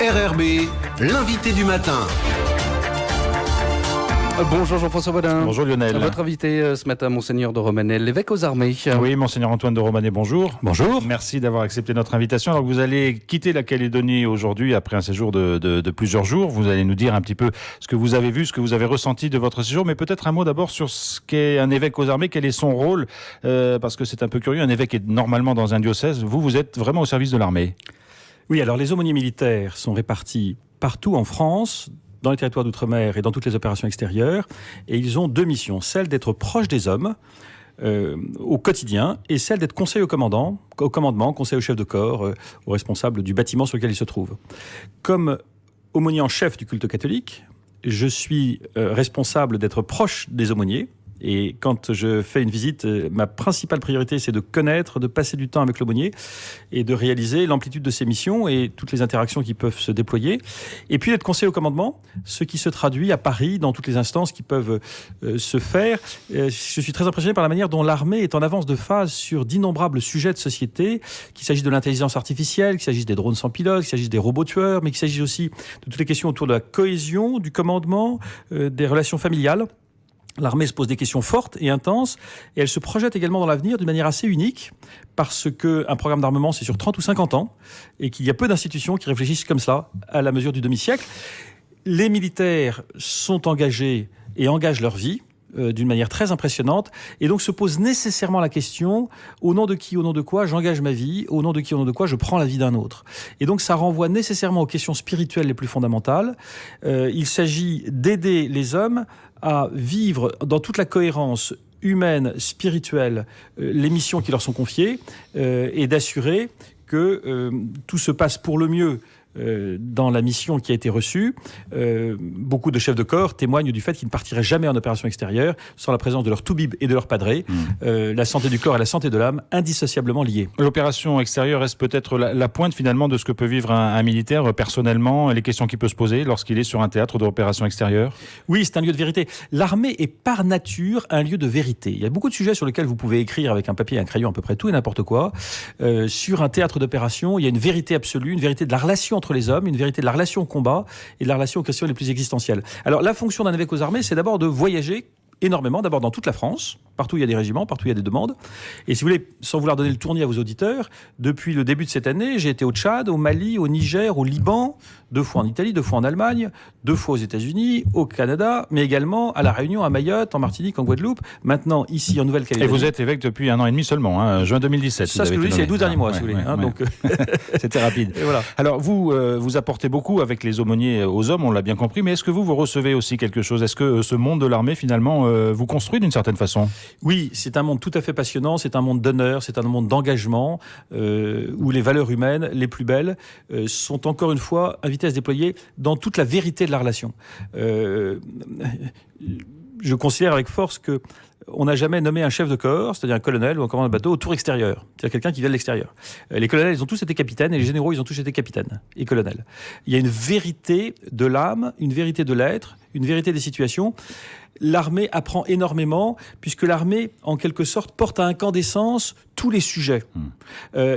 RRB, l'invité du matin. Bonjour Jean-François Bodin. Bonjour Lionel. Votre invité ce matin, Monseigneur de Romanel, l'évêque aux armées. Oui, Monseigneur Antoine de Romanet, bonjour. Bonjour. Merci d'avoir accepté notre invitation. Alors que vous allez quitter la Calédonie aujourd'hui après un séjour de plusieurs jours. Vous allez nous dire un petit peu ce que vous avez vu, ce que vous avez ressenti de votre séjour. Mais peut-être un mot d'abord sur ce qu'est un évêque aux armées. Quel est son rôle parce que c'est un peu curieux. Un évêque est normalement dans un diocèse. Vous êtes vraiment au service de l'armée. Oui, alors les aumôniers militaires sont répartis partout en France, dans les territoires d'outre-mer et dans toutes les opérations extérieures. Et ils ont deux missions. Celle d'être proche des hommes au quotidien et celle d'être conseil au commandement, conseil au chef de corps, au responsable du bâtiment sur lequel ils se trouvent. Comme aumônier en chef du culte catholique, je suis responsable d'être proche des aumôniers. Et quand je fais une visite, ma principale priorité, c'est de connaître, de passer du temps avec l'aumônier et de réaliser l'amplitude de ses missions et toutes les interactions qui peuvent se déployer. Et puis d'être conseiller au commandement, ce qui se traduit à Paris dans toutes les instances qui peuvent se faire. Je suis très impressionné par la manière dont l'armée est en avance de phase sur d'innombrables sujets de société, qu'il s'agisse de l'intelligence artificielle, qu'il s'agisse des drones sans pilote, qu'il s'agisse des robots tueurs, mais qu'il s'agisse aussi de toutes les questions autour de la cohésion, du commandement, des relations familiales. L'armée se pose des questions fortes et intenses et elle se projette également dans l'avenir d'une manière assez unique parce qu'un programme d'armement, c'est sur 30 ou 50 ans et qu'il y a peu d'institutions qui réfléchissent comme ça à la mesure du demi-siècle. Les militaires sont engagés et engagent leur vie d'une manière très impressionnante et donc se pose nécessairement la question au nom de qui, au nom de quoi j'engage ma vie, au nom de qui, au nom de quoi je prends la vie d'un autre. Et donc ça renvoie nécessairement aux questions spirituelles les plus fondamentales. Il s'agit d'aider les hommes à vivre dans toute la cohérence humaine, spirituelle, les missions qui leur sont confiées et d'assurer que tout se passe pour le mieux dans la mission qui a été reçue. Beaucoup de chefs de corps témoignent du fait qu'ils ne partiraient jamais en opération extérieure sans la présence de leur toubib et de leur padré. La santé du corps et la santé de l'âme, indissociablement liées. L'opération extérieure reste peut-être la pointe finalement de ce que peut vivre un militaire personnellement, les questions qu'il peut se poser lorsqu'il est sur un théâtre d'opération extérieure. Oui, c'est un lieu de vérité. L'armée est par nature un lieu de vérité. Il y a beaucoup de sujets sur lesquels vous pouvez écrire avec un papier et un crayon à peu près tout et n'importe quoi. Sur un théâtre d'opération, il y a une vérité absolue, une vérité de la relation entre les hommes, une vérité de la relation au combat et de la relation aux questions les plus existentielles. Alors la fonction d'un évêque aux armées, c'est d'abord de voyager énormément, d'abord dans toute la France, partout il y a des régiments, partout il y a des demandes. Et si vous voulez, sans vouloir donner le tournis à vos auditeurs, depuis le début de cette année, j'ai été au Tchad, au Mali, au Niger, au Liban, 2 fois en Italie, 2 fois en Allemagne, 2 fois aux États-Unis, au Canada, mais également à La Réunion, à Mayotte, en Martinique, en Guadeloupe, maintenant ici en Nouvelle-Calédonie. Et vous êtes évêque depuis 1 an et demi seulement, juin 2017. Ça, ce que je vous dis, c'est les 12 derniers mois, si vous voulez. Donc, c'était rapide. Et voilà. Alors vous apportez beaucoup avec les aumôniers aux hommes, on l'a bien compris, mais est-ce que vous recevez aussi quelque chose? Est-ce que ce monde de l'armée finalement vous construit d'une certaine façon? Oui, c'est un monde tout à fait passionnant, c'est un monde d'honneur, c'est un monde d'engagement, où les valeurs humaines les plus belles sont encore une fois invitées à se déployer dans toute la vérité de la relation. Je considère avec force que on n'a jamais nommé un chef de corps, c'est-à-dire un colonel ou un commandant de bateau, au tour extérieur. C'est-à-dire quelqu'un qui vient de l'extérieur. Les colonels, ils ont tous été capitaines et les généraux, ils ont tous été capitaines et colonels. Il y a une vérité de l'âme, une vérité de l'être, une vérité des situations. L'armée apprend énormément, puisque l'armée, en quelque sorte, porte à incandescence tous les sujets.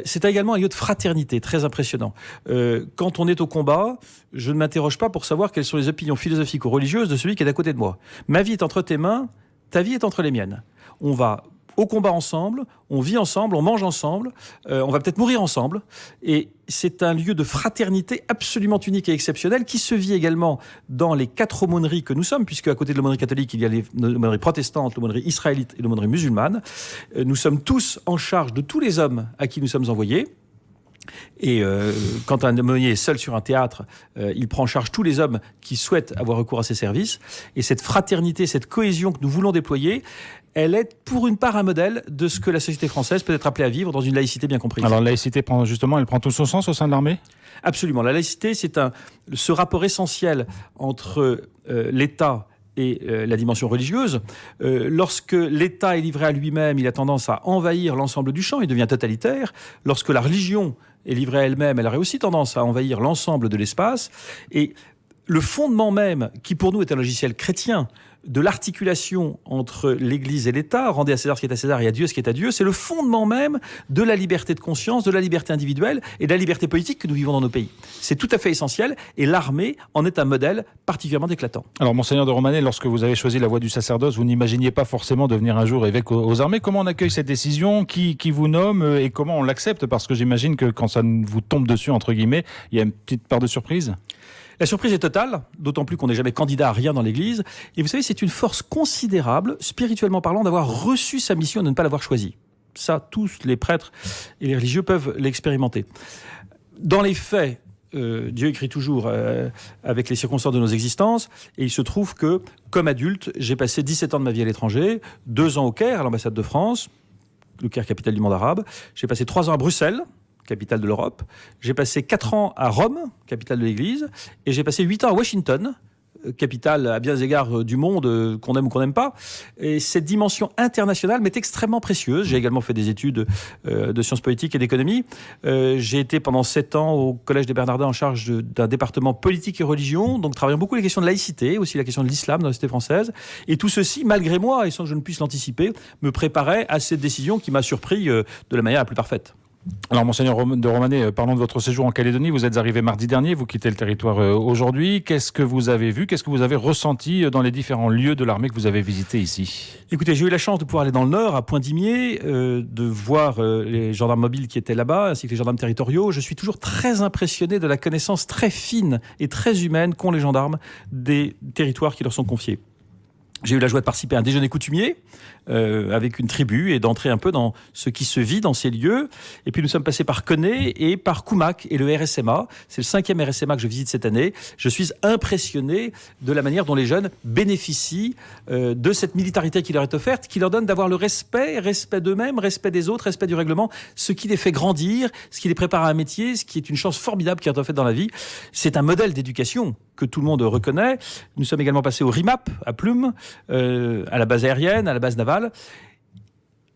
C'est également un lieu de fraternité très impressionnant. Quand on est au combat, je ne m'interroge pas pour savoir quelles sont les opinions philosophiques ou religieuses de celui qui est à côté de moi. Ma vie est entre tes mains, ta vie est entre les miennes. On va au combat ensemble, on vit ensemble, on mange ensemble, on va peut-être mourir ensemble. Et c'est un lieu de fraternité absolument unique et exceptionnel qui se vit également dans les 4 aumôneries que nous sommes, puisque à côté de l'aumônerie catholique, il y a l'aumônerie protestante, l'aumônerie israélite et l'aumônerie musulmane. Nous sommes tous en charge de tous les hommes à qui nous sommes envoyés. Et quand un aumônier est seul sur un théâtre, il prend en charge tous les hommes qui souhaitent avoir recours à ses services. Et cette fraternité, cette cohésion que nous voulons déployer, elle est pour une part un modèle de ce que la société française peut être appelée à vivre dans une laïcité bien comprise. Alors la laïcité elle prend tout son sens au sein de l'armée ? Absolument. La laïcité, c'est ce rapport essentiel entre l'État et la dimension religieuse. Lorsque l'État est livré à lui-même, il a tendance à envahir l'ensemble du champ, il devient totalitaire. Lorsque la religion est livrée à elle-même, elle aurait aussi tendance à envahir l'ensemble de l'espace. Et le fondement même, qui pour nous est un logiciel chrétien, de l'articulation entre l'Église et l'État, rendez à César ce qui est à César et à Dieu ce qui est à Dieu, c'est le fondement même de la liberté de conscience, de la liberté individuelle et de la liberté politique que nous vivons dans nos pays. C'est tout à fait essentiel et l'armée en est un modèle particulièrement éclatant. Alors, Monseigneur de Romanet, lorsque vous avez choisi la voie du sacerdoce, vous n'imaginiez pas forcément devenir un jour évêque aux armées. Comment on accueille cette décision ? Qui vous nomme et comment on l'accepte ? Parce que j'imagine que quand ça vous tombe dessus, entre guillemets, il y a une petite part de surprise. La surprise est totale, d'autant plus qu'on n'est jamais candidat à rien dans l'Église. Et vous savez, c'est une force considérable, spirituellement parlant, d'avoir reçu sa mission et de ne pas l'avoir choisie. Ça, tous les prêtres et les religieux peuvent l'expérimenter. Dans les faits, Dieu écrit toujours avec les circonstances de nos existences, et il se trouve que, comme adulte, j'ai passé 17 ans de ma vie à l'étranger, 2 ans au Caire, à l'ambassade de France, le Caire, capitale du monde arabe. J'ai passé 3 ans à Bruxelles, capitale de l'Europe. J'ai passé 4 ans à Rome, capitale de l'Église, et j'ai passé 8 ans à Washington, capitale à bien des égards du monde, qu'on aime ou qu'on n'aime pas. Et cette dimension internationale m'est extrêmement précieuse. J'ai également fait des études de sciences politiques et d'économie. J'ai été pendant 7 ans au Collège des Bernardins en charge d'un département politique et religion, donc travaillant beaucoup les questions de laïcité, aussi la question de l'islam dans la société française. Et tout ceci, malgré moi, et sans que je ne puisse l'anticiper, me préparait à cette décision qui m'a surpris de la manière la plus parfaite. Alors, Monseigneur de Romanet, parlons de votre séjour en Calédonie. Vous êtes arrivé mardi dernier, vous quittez le territoire aujourd'hui. Qu'est-ce que vous avez vu, qu'est-ce que vous avez ressenti dans les différents lieux de l'armée que vous avez visités ici ? Écoutez, j'ai eu la chance de pouvoir aller dans le Nord, à Point-d'Imier, de voir les gendarmes mobiles qui étaient là-bas, ainsi que les gendarmes territoriaux. Je suis toujours très impressionné de la connaissance très fine et très humaine qu'ont les gendarmes des territoires qui leur sont confiés. J'ai eu la joie de participer à un déjeuner coutumier avec une tribu et d'entrer un peu dans ce qui se vit dans ces lieux. Et puis nous sommes passés par Koné et par Koumak et le RSMA. C'est le 5e RSMA que je visite cette année. Je suis impressionné de la manière dont les jeunes bénéficient de cette militarité qui leur est offerte, qui leur donne d'avoir le respect d'eux-mêmes, respect des autres, respect du règlement, ce qui les fait grandir, ce qui les prépare à un métier, ce qui est une chance formidable qui est offerte dans la vie. C'est un modèle d'éducation que tout le monde reconnaît. Nous sommes également passés au RIMAP, à Plume, à la base aérienne, à la base navale.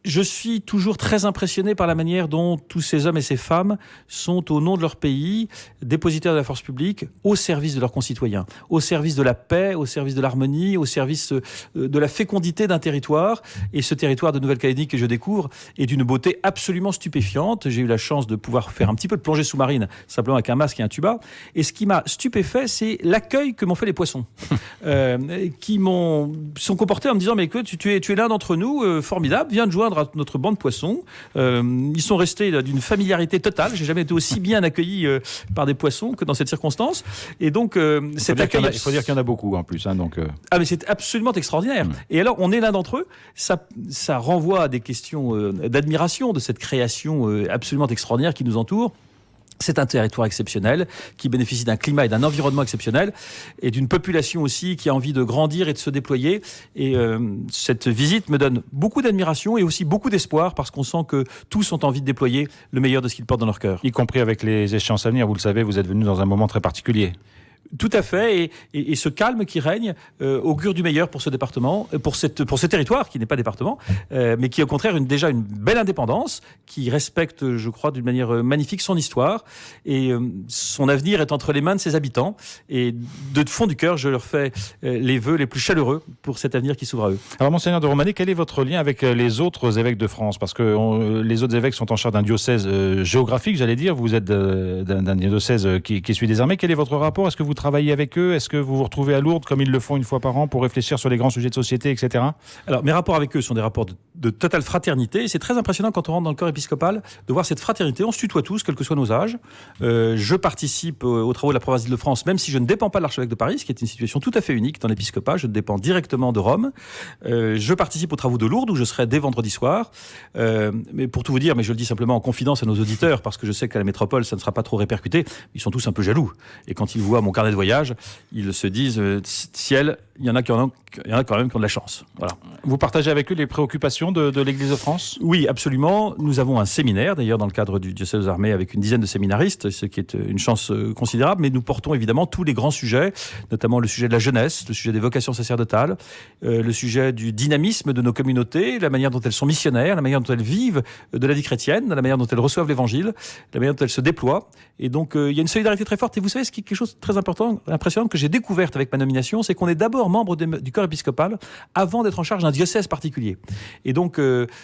Je suis toujours très impressionné par la manière dont tous ces hommes et ces femmes sont, au nom de leur pays, dépositaires de la force publique, au service de leurs concitoyens, au service de la paix, au service de l'harmonie, au service de la fécondité d'un territoire. Et ce territoire de Nouvelle-Calédonie que je découvre est d'une beauté absolument stupéfiante. J'ai eu la chance de pouvoir faire un petit peu de plongée sous-marine, simplement avec un masque et un tuba. Et ce qui m'a stupéfait, c'est l'accueil que m'ont fait les poissons, qui sont comportés en me disant « Mais écoute, tu es l'un d'entre nous, formidable, viens te joindre à notre banc de poissons. » Ils sont restés d'une familiarité totale. J'ai jamais été aussi bien accueilli par des poissons que dans cette circonstance. Et donc, cet accueil... Il faut dire qu'il y en a beaucoup en plus. Donc, Ah, mais c'est absolument extraordinaire. Et alors, on est l'un d'entre eux. Ça renvoie à des questions d'admiration de cette création absolument extraordinaire qui nous entoure. C'est un territoire exceptionnel qui bénéficie d'un climat et d'un environnement exceptionnel et d'une population aussi qui a envie de grandir et de se déployer. Et cette visite me donne beaucoup d'admiration et aussi beaucoup d'espoir parce qu'on sent que tous ont envie de déployer le meilleur de ce qu'ils portent dans leur cœur. Y compris avec les échéances à venir, vous le savez, vous êtes venu dans un moment très particulier. Tout à fait, et ce calme qui règne augure du meilleur pour ce département, pour ce territoire qui n'est pas département, mais qui au contraire déjà une belle indépendance, qui respecte, je crois, d'une manière magnifique son histoire, et son avenir est entre les mains de ses habitants. Et de fond du cœur, je leur fais les vœux les plus chaleureux pour cet avenir qui s'ouvre à eux. Alors, Monseigneur de Romanet, quel est votre lien avec les autres évêques de France ? Parce que les autres évêques sont en charge d'un diocèse géographique, j'allais dire. Vous êtes d'un diocèse qui suit des armées. Quel est votre rapport ? Est-ce que vous travaillez avec eux ? Est-ce que vous vous retrouvez à Lourdes comme ils le font une fois par an pour réfléchir sur les grands sujets de société, etc. ? Alors, mes rapports avec eux sont des rapports de totale fraternité. C'est très impressionnant quand on rentre dans le corps épiscopal de voir cette fraternité. On se tutoie tous, quels que soient nos âges. Je participe aux travaux de la province d'Île-de-France, même si je ne dépends pas de l'archevêque de Paris, ce qui est une situation tout à fait unique dans l'épiscopat. Je dépends directement de Rome. Je participe aux travaux de Lourdes, où je serai dès vendredi soir. Mais pour tout vous dire, mais je le dis simplement en confidence à nos auditeurs, parce que je sais qu'à la métropole, ça ne sera pas trop répercuté, ils sont tous un peu jaloux. Et quand ils voient mon carnet de voyage, ils se disent ciel, il y en a quand même qui ont de la chance. Voilà. Vous partagez avec eux les préoccupations de l'Église de France ? Oui, absolument. Nous avons un séminaire, d'ailleurs, dans le cadre du diocèse aux armées, avec une dizaine de séminaristes, ce qui est une chance considérable. Mais nous portons évidemment tous les grands sujets, notamment le sujet de la jeunesse, le sujet des vocations sacerdotales, le sujet du dynamisme de nos communautés, la manière dont elles sont missionnaires, la manière dont elles vivent de la vie chrétienne, la manière dont elles reçoivent l'Évangile, la manière dont elles se déploient. Et donc, il y a une solidarité très forte. Et vous savez, ce qui est quelque chose de très important, impressionnant, que j'ai découverte avec ma nomination, c'est qu'on est d'abord d'abord membre du corps épiscopal avant d'être en charge d'un diocèse particulier. Et donc,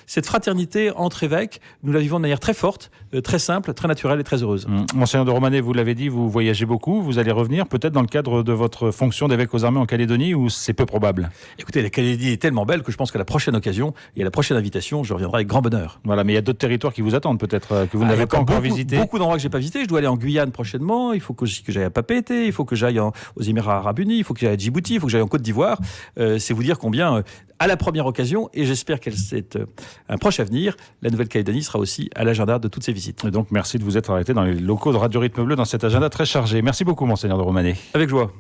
cette fraternité entre évêques, nous la vivons de manière très forte, très simple, très naturelle et très heureuse. Monseigneur de Romanet, vous l'avez dit, vous voyagez beaucoup. Vous allez revenir peut-être dans le cadre de votre fonction d'évêque aux armées en Calédonie, ou c'est peu probable? Écoutez, la Calédonie est tellement belle que je pense qu'à la prochaine occasion et à la prochaine invitation, je reviendrai avec grand bonheur. Voilà, mais il y a d'autres territoires qui vous attendent peut-être, que vous n'avez pas encore visités. Beaucoup d'endroits que j'ai pas visités. Je dois aller en Guyane prochainement. Il faut que j'aille à Papeete. Il faut que j'aille aux Émirats Arabes Unis. Il faut que j'aille à Djibouti. Il faut que j'aille en Côte d'Ivoire. C'est vous dire combien, à la première occasion, et j'espère qu'elle c'est un proche avenir, la Nouvelle-Calédonie sera aussi à l'agenda de toutes ces visites. Et donc, merci de vous être arrêté dans les locaux de Radio Rythme Bleu dans cet agenda très chargé. Merci beaucoup, Monseigneur de Romanet. Avec joie.